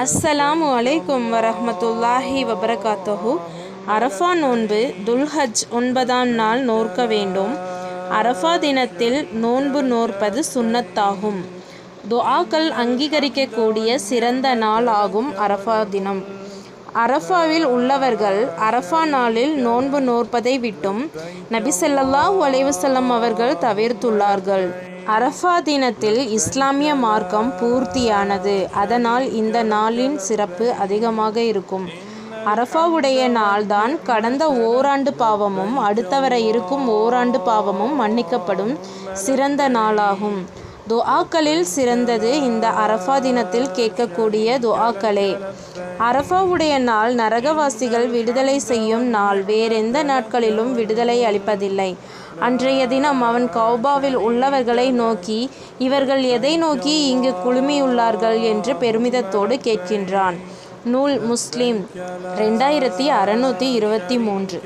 அஸ்ஸலாமு அலைக்கும் வரஹ்மத்துல்லாஹி வபரகாத்துஹு. அரஃபா நோன்பு துல்ஹஜ் 9ஆம் நாள் நோற்க வேண்டும். அரஃபா தினத்தில் நோன்பு நோற்பது சுன்னத்தாகும். துஆக்கள் அங்கீகரிக்கக்கூடிய சிறந்த நாள் ஆகும் அரஃபா தினம். அரஃபாவில் உள்ளவர்கள் அரஃபா நாளில் நோன்பு நோற்பதை விட்டும் நபி ஸல்லல்லாஹு அலைஹி வஸல்லம் அவர்கள் தவிர்த்துள்ளார்கள். அரஃபா தினத்தில் இஸ்லாமிய மார்க்கம் பூர்த்தியானது. அதனால் இந்த நாளின் சிறப்பு அதிகமாக இருக்கும். அரஃபாவுடைய நாள்தான் கடந்த ஓராண்டு பாவமும் அடுத்த வர இருக்கும் ஓராண்டு பாவமும் மன்னிக்கப்படும் சிறந்த நாளாகும். துஆக்களில் சிறந்தது இந்த அரஃபா தினத்தில் கேட்கக்கூடிய துஆக்களே. அரஃபாவுடைய நாள் நரகவாசிகள் விடுதலை செய்யும் நாள். வேறெந்த நாட்களிலும் விடுதலை அளிப்பதில்லை. அன்றைய தினம் அவன் கௌபாவில் உள்ளவர்களை நோக்கி, இவர்கள் எதை நோக்கி இங்கு குழுமியுள்ளார்கள் என்று பெருமிதத்தோடு கேட்கின்றான். நூல் முஸ்லிம் 2623.